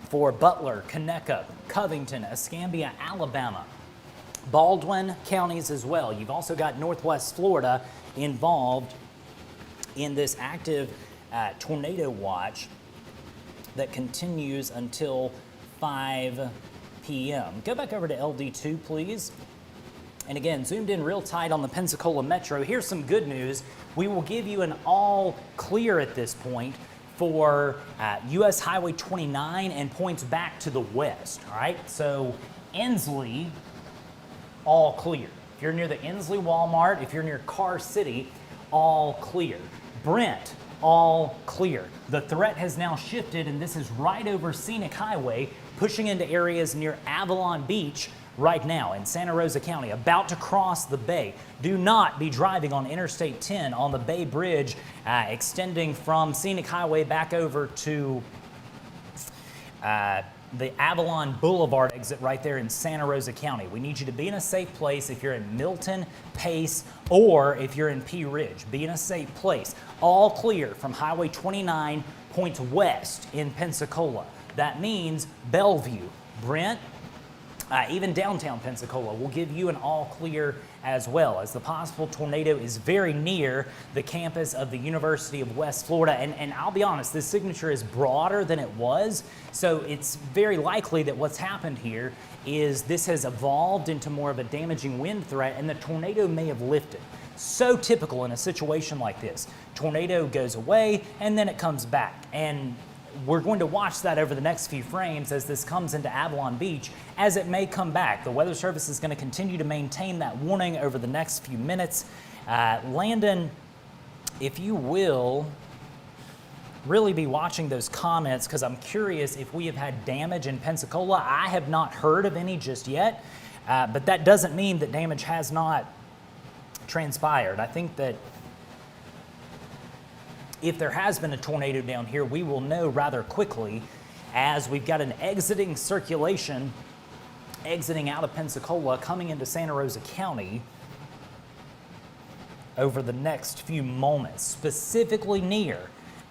for Butler, Conecuh, Covington, Escambia, Alabama, Baldwin counties as well. You've also got Northwest Florida involved in this active tornado watch that continues until 5 p.m. Go back over to LD2, please. And again, zoomed in real tight on the Pensacola metro. Here's some good news. We will give you an all clear at this point for US Highway 29 and points back to the west, all right? So Inslee, all clear. If you're near the Inslee Walmart, if you're near Car City, all clear. Brent, all clear. The threat has now shifted, and this is right over Scenic Highway, pushing into areas near Avalon Beach right now in Santa Rosa County, about to cross the bay. Do not be driving on Interstate 10 on the Bay Bridge, extending from Scenic Highway back over to the Avalon Boulevard exit right there in Santa Rosa County. We need you to be in a safe place if you're in Milton, Pace, or if you're in Pea Ridge. Be in a safe place. All clear from Highway 29 points west in Pensacola. That means Bellevue, Brent, even downtown Pensacola will give you an all clear as well, as the possible tornado is very near the campus of the University of West Florida. And I'll be honest, this signature is broader than it was, so it's very likely that what's happened here is this has evolved into more of a damaging wind threat, and the tornado may have lifted. So typical in a situation like this. Tornado goes away, and then it comes back. And we're going to watch that over the next few frames as this comes into Avalon Beach, as it may come back. The Weather Service is going to continue to maintain that warning over the next few minutes. Landon, if you will, really be watching those comments, because I'm curious if we have had damage in Pensacola. I have not heard of any just yet, but that doesn't mean that damage has not transpired. I think that if there has been a tornado down here, we will know rather quickly, as we've got an exiting circulation exiting out of Pensacola coming into Santa Rosa County over the next few moments, specifically near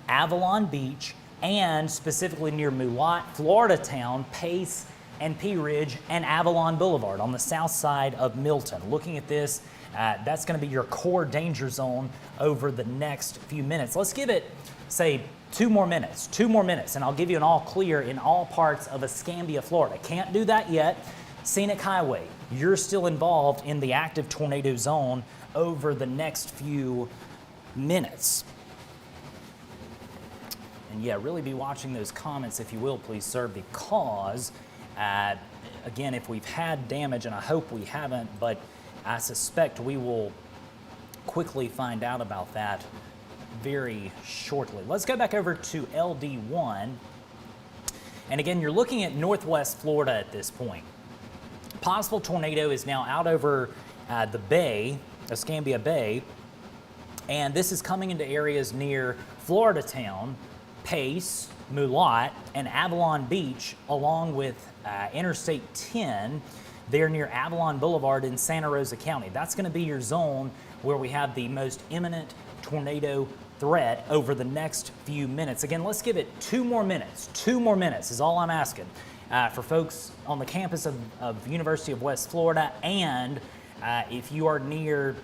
Avalon Beach and specifically near Mulat, Florida Town, Pace, and Pea Ridge, and Avalon Boulevard on the south side of Milton. Looking at this, that's going to be your core danger zone over the next few minutes. Let's give it, say, 2 more minutes, and I'll give you an all clear in all parts of Escambia, Florida. Can't do that yet. Scenic Highway, you're still involved in the active tornado zone over the next few minutes. And yeah, really be watching those comments, if you will, please, sir, because again, if we've had damage, and I hope we haven't, but I suspect we will quickly find out about that very shortly. Let's go back over to LD1. And again, you're looking at northwest Florida at this point. Possible tornado is now out over the bay, Escambia Bay, and this is coming into areas near Florida Town, Pace, Mulat, and Avalon Beach, along with Interstate 10. They're near Avalon Boulevard in Santa Rosa County. That's going to be your zone where we have the most imminent tornado threat over the next few minutes. Again, let's give it 2 more minutes. 2 more minutes is all I'm asking for folks on the campus of University of West Florida, and if you are near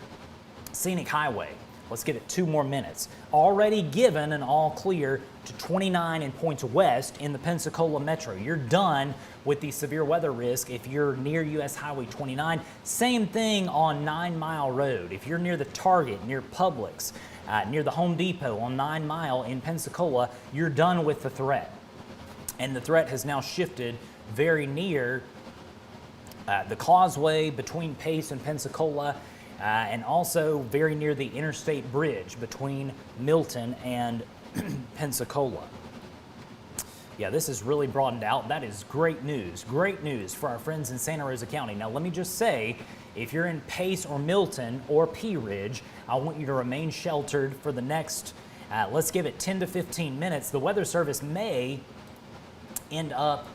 Scenic Highway, let's give it 2 more minutes. Already given an all clear to 29 and points west in the Pensacola Metro. You're done with the severe weather risk if you're near US Highway 29. Same thing on 9 Mile Road. If you're near the Target, near Publix, near the Home Depot on 9 Mile in Pensacola, you're done with the threat. And the threat has now shifted very near the causeway between Pace and Pensacola, and also very near the interstate bridge between Milton and Pensacola. Yeah, this is really broadened out. That is great news for our friends in Santa Rosa County. Now, let me just say, if you're in Pace or Milton or Pea Ridge, I want you to remain sheltered for the next, let's give it 10 to 15 minutes. The Weather Service may end up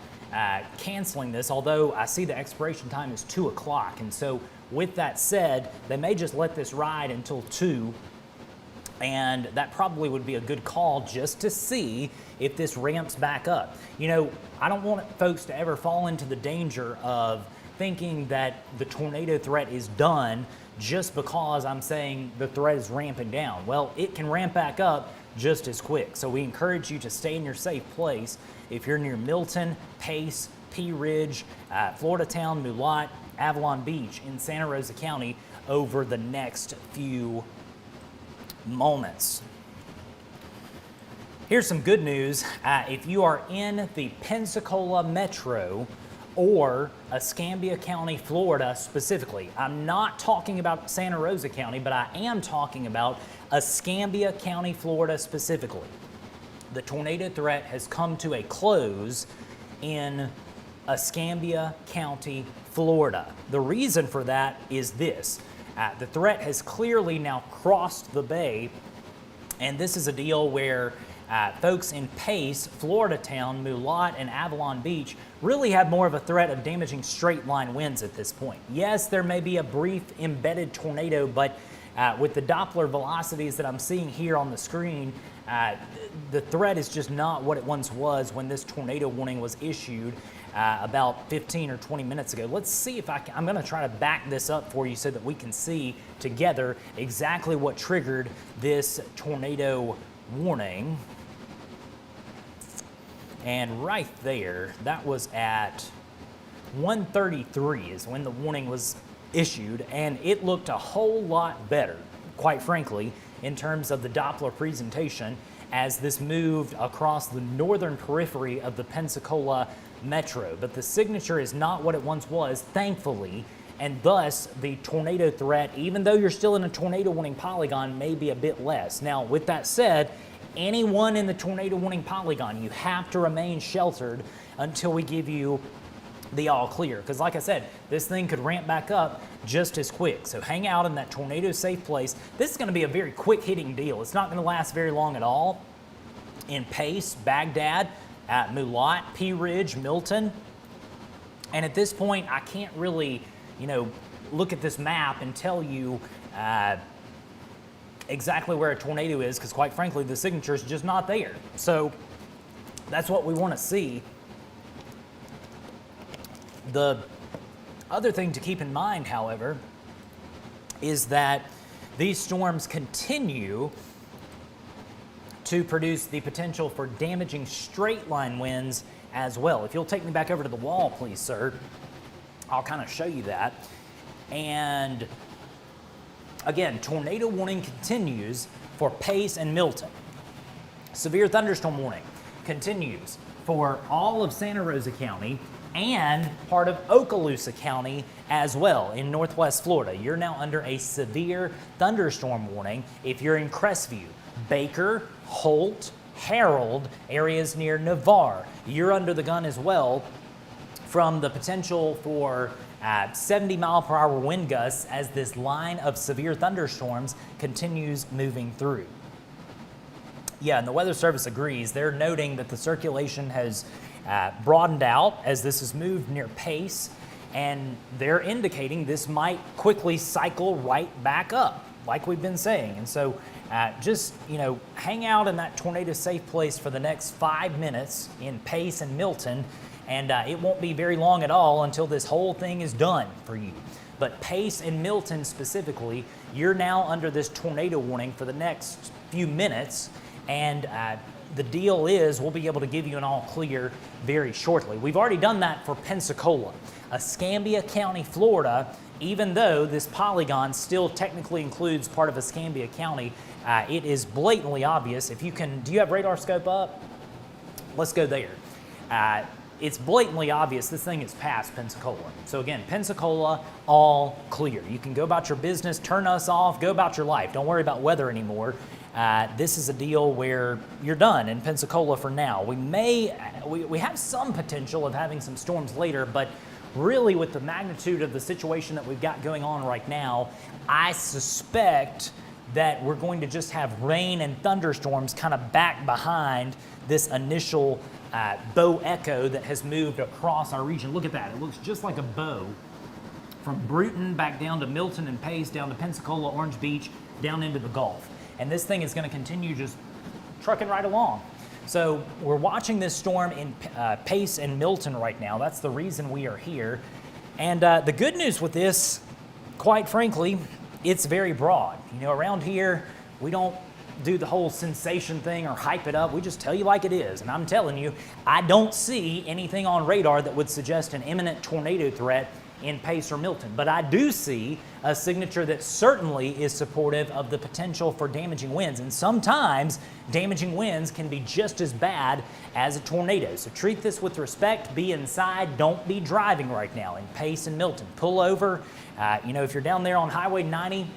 canceling this, although I see the expiration time is 2 o'clock. And so with that said, they may just let this ride until 2, and that probably would be a good call just to see if this ramps back up. You know, I don't want folks to ever fall into the danger of thinking that the tornado threat is done just because I'm saying the threat is ramping down. Well, it can ramp back up just as quick. So we encourage you to stay in your safe place if you're near Milton, Pace, Pea Ridge, Florida Town, Mulat, Avalon Beach in Santa Rosa County over the next few moments. Here's some good news. If you are in the Pensacola Metro or Escambia County, Florida specifically. I'm not talking about Santa Rosa County, but I am talking about Escambia County, Florida specifically. The tornado threat has come to a close in Escambia County, Florida. The reason for that is this. The threat has clearly now crossed the bay, and this is a deal where folks in Pace, Florida Town, Mulat, and Avalon Beach really have more of a threat of damaging straight line winds at this point. Yes, there may be a brief embedded tornado, but with the Doppler velocities that I'm seeing here on the screen, the threat is just not what it once was when this tornado warning was issued about 15 or 20 minutes ago. Let's see if I'm going to try to back this up for you so that we can see together exactly what triggered this tornado warning. And right there, that was at 1:33 is when the warning was issued, and it looked a whole lot better, quite frankly, in terms of the Doppler presentation as this moved across the northern periphery of the Pensacola metro. But the signature is not what it once was, thankfully, and thus the tornado threat, even though you're still in a tornado warning polygon, may be a bit less. Now, with that said, anyone in the tornado warning polygon, you have to remain sheltered until we give you the all clear. Because like I said, this thing could ramp back up just as quick. So hang out in that tornado safe place. This is going to be a very quick hitting deal. It's not going to last very long at all. In Pace, Baghdad, Mulat, Pea Ridge, Milton. And at this point, I can't really, look at this map and tell you exactly where a tornado is, because quite frankly, the signature is just not there. So that's what we want to see. The other thing to keep in mind, however, is that these storms continue to produce the potential for damaging straight line winds as well. If you'll take me back over to the wall, please, sir, I'll kind of show you that. And again, tornado warning continues for Pace and Milton. Severe thunderstorm warning continues for all of Santa Rosa County and part of Okaloosa County as well in Northwest Florida. You're now under a severe thunderstorm warning if you're in Crestview, Baker, Holt, Harold, areas near Navarre. You're under the gun as well from the potential for 70-mile-per-hour wind gusts as this line of severe thunderstorms continues moving through. Yeah, and the Weather Service agrees. They're noting that the circulation has broadened out as this has moved near Pace, and they're indicating this might quickly cycle right back up, like we've been saying. And so just, hang out in that tornado safe place for the next 5 minutes in Pace and Milton, and it won't be very long at all until this whole thing is done for you. But Pace and Milton specifically, you're now under this tornado warning for the next few minutes, and the deal is we'll be able to give you an all clear very shortly. We've already done that for Pensacola. Escambia County, Florida, even though this polygon still technically includes part of Escambia County, it is blatantly obvious. If you can, do you have radar scope up? Let's go there. It's blatantly obvious this thing is past Pensacola. So again, Pensacola, all clear. You can go about your business, turn us off, go about your life. Don't worry about weather anymore. This is a deal where you're done in Pensacola for now. We have some potential of having some storms later, but really with the magnitude of the situation that we've got going on right now, I suspect that we're going to just have rain and thunderstorms kind of back behind this initial bow echo that has moved across our region. Look at that. It looks just like a bow from Bruton back down to Milton and Pace, down to Pensacola, Orange Beach, down into the Gulf. And this thing is going to continue just trucking right along. So we're watching this storm in Pace and Milton right now. That's the reason we are here. And the good news with this, quite frankly, it's very broad. Around here, we don't do the whole sensation thing or hype it up. We just tell you like it is. And I'm telling you, I don't see anything on radar that would suggest an imminent tornado threat in Pace or Milton. But I do see a signature that certainly is supportive of the potential for damaging winds. And sometimes damaging winds can be just as bad as a tornado. So treat this with respect, be inside, don't be driving right now in Pace and Milton. Pull over. If you're down there on Highway 90,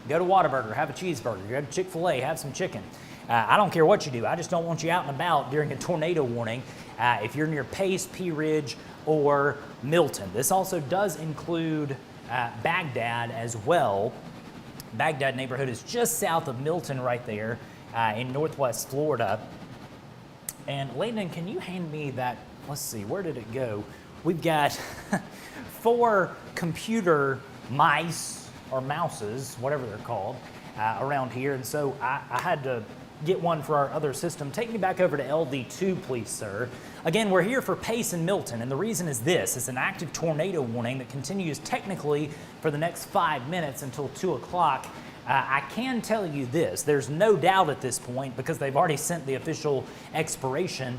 go to Whataburger, have a cheeseburger. Go to Chick-fil-A, have some chicken. I don't care what you do. I just don't want you out and about during a tornado warning if you're near Pace, Pea Ridge, or Milton. This also does include Baghdad as well. Baghdad neighborhood is just south of Milton right there in northwest Florida. And Landon, can you hand me that? Let's see, where did it go? We've got 4 computer mice or mouses, whatever they're called, around here. And so I had to get one for our other system. Take me back over to LD2, please, sir. Again, we're here for Pace and Milton, and the reason is this. It's an active tornado warning that continues technically for the next 5 minutes until 2 o'clock. I can tell you this. There's no doubt at this point, because they've already sent the official expiration,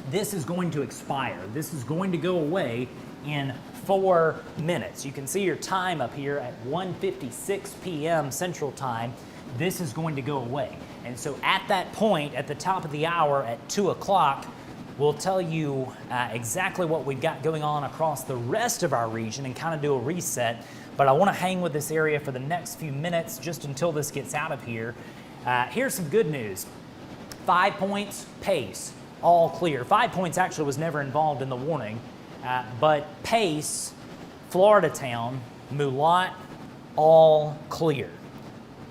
this is going to expire. This is going to go away in 4 minutes. You can see your time up here at 1:56 p.m. Central Time. This is going to go away. And so at that point, at the top of the hour at 2 o'clock, we'll tell you exactly what we've got going on across the rest of our region and kind of do a reset. But I want to hang with this area for the next few minutes just until this gets out of here. Here's some good news. 5 points, Pace, all clear. 5 points actually was never involved in the warning, but Pace, Florida Town, Mulat, all clear.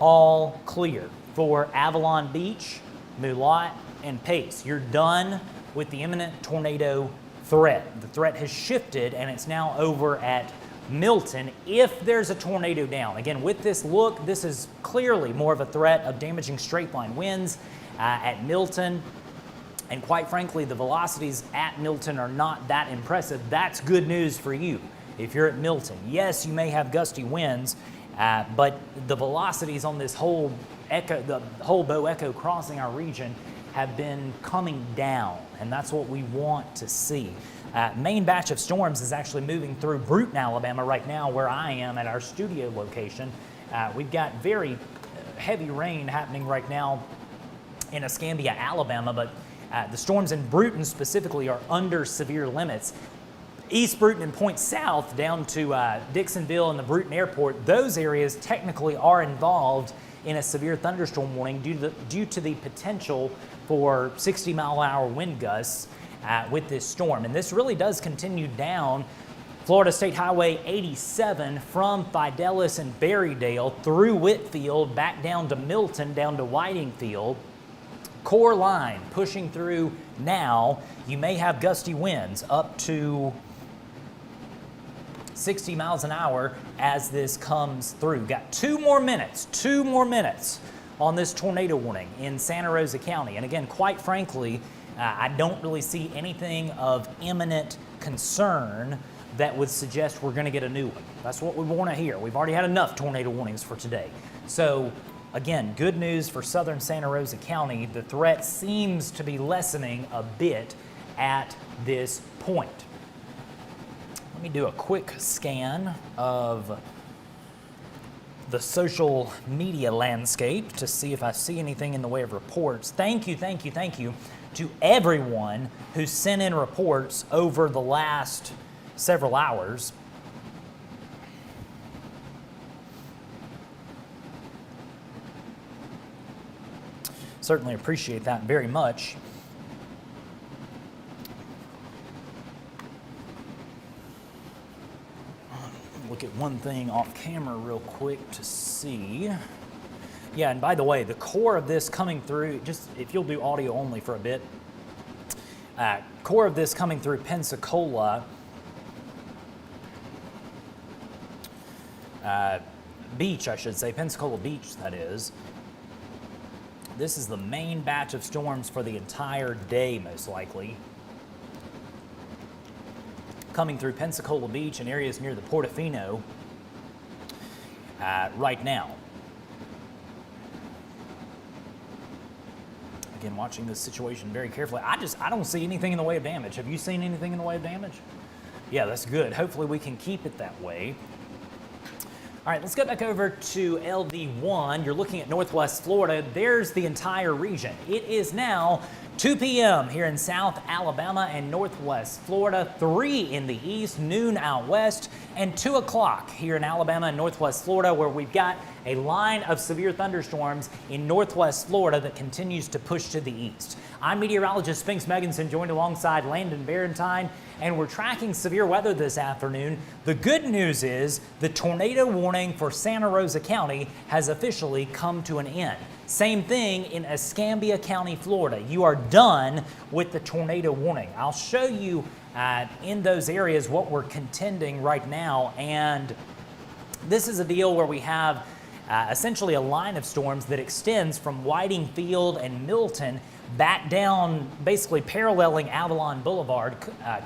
All clear for Avalon Beach, Mulat, and Pace. You're done with the imminent tornado threat. The threat has shifted and it's now over at Milton if there's a tornado down. Again, with this look, this is clearly more of a threat of damaging straight line winds at Milton. And quite frankly, the velocities at Milton are not that impressive. That's good news for you if you're at Milton. Yes, you may have gusty winds, but the velocities on this whole Bow Echo crossing our region have been coming down, and that's what we want to see. Main batch of storms is actually moving through Brewton, Alabama right now, where I am at our studio location. We've got very heavy rain happening right now in Escambia, Alabama, but the storms in Brewton specifically are under severe limits. East Brewton and point south down to Dixonville and the Brewton Airport, those areas technically are involved in a severe thunderstorm warning due to the potential for 60-mile-an-hour wind gusts with this storm. And this really does continue down Florida State Highway 87 from Fidelis and Berrydale through Whitfield, back down to Milton, down to Whitingfield. Core line pushing through now. You may have gusty winds up to 60 miles an hour as this comes through. Got 2 more minutes on this tornado warning in Santa Rosa County. And again, quite frankly, I don't really see anything of imminent concern that would suggest we're going to get a new one. That's what we want to hear. We've already had enough tornado warnings for today. So again, good news for southern Santa Rosa County. The threat seems to be lessening a bit at this point. Let me do a quick scan of the social media landscape to see if I see anything in the way of reports. Thank you to everyone who sent in reports over the last several hours. Certainly appreciate that very much. Look at one thing off camera real quick to see. Yeah, and by the way, the core of this coming through, just if you'll do audio only for a bit, core of this coming through Pensacola Beach, I should say, Pensacola Beach, that is. This is the main batch of storms for the entire day, most likely. Coming through Pensacola Beach and areas near the Portofino right now. Again, watching this situation very carefully. I don't see anything in the way of damage. Have you seen anything in the way of damage? Yeah, that's good. Hopefully we can keep it that way. All right, let's go back over to LD1. You're looking at Northwest Florida. There's the entire region. It is now 2 p.m. here in South Alabama and Northwest Florida, 3 in the east, noon out west, and 2 o'clock here in Alabama and Northwest Florida, where we've got a line of severe thunderstorms in Northwest Florida that continues to push to the east. I'm meteorologist Spinks Megginson, joined alongside Landon Barentine, and we're tracking severe weather this afternoon. The good news is the tornado warning for Santa Rosa County has officially come to an end. Same thing in Escambia County, Florida. You are done with the tornado warning. I'll show you in those areas what we're contending right now. And this is a deal where we have essentially a line of storms that extends from Whiting Field and Milton back down, basically paralleling Avalon Boulevard,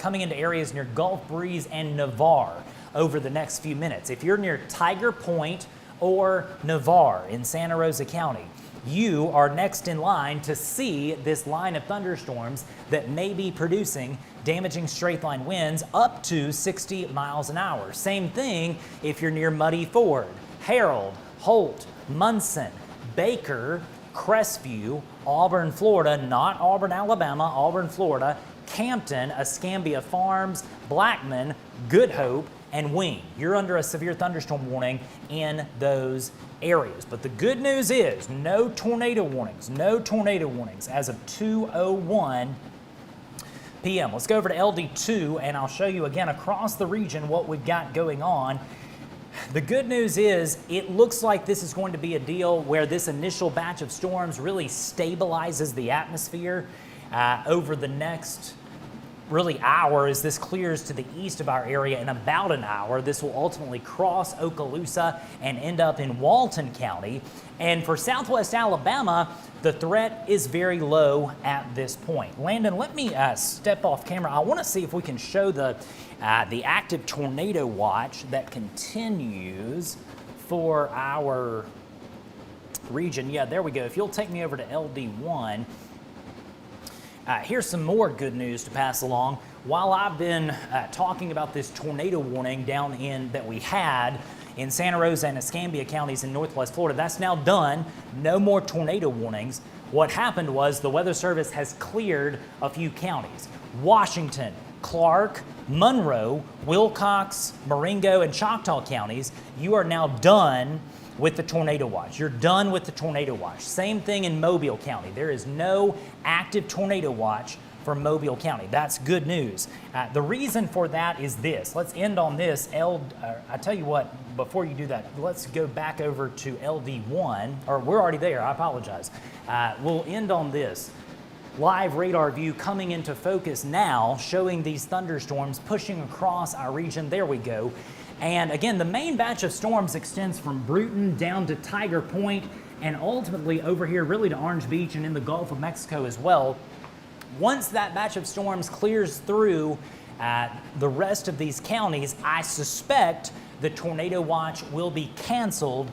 coming into areas near Gulf Breeze and Navarre over the next few minutes. If you're near Tiger Point or Navarre in Santa Rosa County, you are next in line to see this line of thunderstorms that may be producing damaging straight line winds up to 60 miles an hour. Same thing if you're near Muddy Ford, Harold, Holt, Munson, Baker, Crestview, Auburn, Florida, not Auburn, Alabama, Auburn, Florida, Campton, Escambia Farms, Blackman, Good Hope, and Wing. You're under a severe thunderstorm warning in those areas. But the good news is no tornado warnings as of 2:01 p.m. Let's go over to LD2 and I'll show you again across the region what we've got going on. The good news is it looks like this is going to be a deal where this initial batch of storms really stabilizes the atmosphere over the next hour as this clears to the east of our area. In about an hour, this will ultimately cross Okaloosa and end up in Walton County. And for Southwest Alabama, the threat is very low at this point. Landon, let me step off camera. I want to see if we can show the active tornado watch that continues for our region. Yeah, there we go. If you'll take me over to LD1. Here's some more good news to pass along. While I've been talking about this tornado warning that we had in Santa Rosa and Escambia counties in Northwest Florida, that's now done. No more tornado warnings. What happened was the Weather Service has cleared a few counties. Washington, Clark, Monroe, Wilcox, Marengo, and Choctaw counties, you are now done with the tornado watch. You're done with the tornado watch. Same thing in Mobile County. There is no active tornado watch for Mobile County. That's good news. The reason for that is this. Let's end on this. I tell you what, before you do that, let's go back over to LD1, or we're already there, I apologize. We'll end on this. Live radar view coming into focus now, showing these thunderstorms pushing across our region. There we go. And again, the main batch of storms extends from Bruton down to Tiger Point and ultimately over here really to Orange Beach and in the Gulf of Mexico as well. Once that batch of storms clears through the rest of these counties, I suspect the tornado watch will be canceled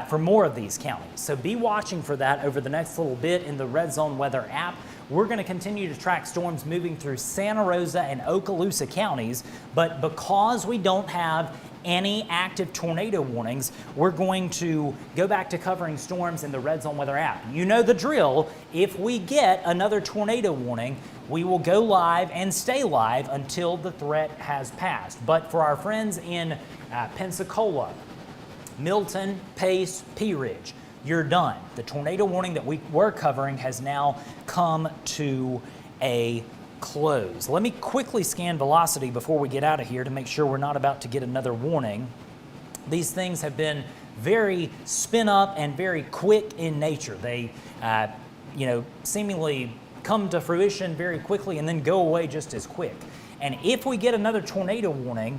for more of these counties. So be watching for that over the next little bit in the Red Zone Weather app. We're going to continue to track storms moving through Santa Rosa and Okaloosa counties, but because we don't have any active tornado warnings, we're going to go back to covering storms in the Red Zone Weather app. You know the drill. If we get another tornado warning, we will go live and stay live until the threat has passed. But for our friends in Pensacola, Milton, Pace, Pea Ridge, you're done. The tornado warning that we were covering has now come to a close. Let me quickly scan velocity before we get out of here to make sure we're not about to get another warning. These things have been very spin up and very quick in nature. They, seemingly come to fruition very quickly and then go away just as quick. And if we get another tornado warning,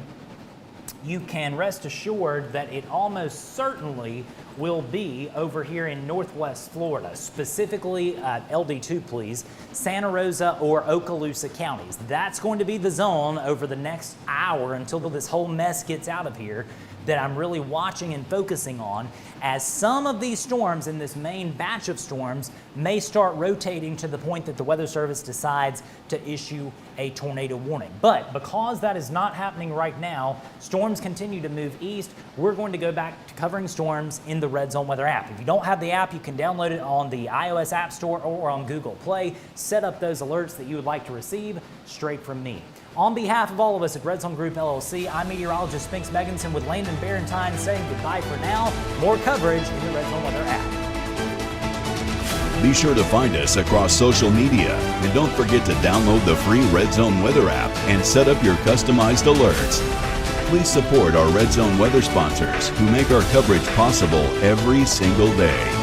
you can rest assured that it almost certainly will be over here in Northwest Florida, specifically LD2, please, Santa Rosa or Okaloosa counties. That's going to be the zone over the next hour until this whole mess gets out of here that I'm really watching and focusing on, as some of these storms in this main batch of storms may start rotating to the point that the Weather Service decides to issue a tornado warning. But because that is not happening right now, storms continue to move east. We're going to go back to covering storms in the Red Zone Weather app. If you don't have the app, you can download it on the iOS App Store or on Google Play. Set up those alerts that you would like to receive straight from me. On behalf of all of us at Red Zone Group LLC, I'm meteorologist Spinks Megginson with Landon Barentine saying goodbye for now. More coverage in the Red Zone Weather app. Be sure to find us across social media, and don't forget to download the free Red Zone Weather app and set up your customized alerts. Please support our Red Zone Weather sponsors who make our coverage possible every single day.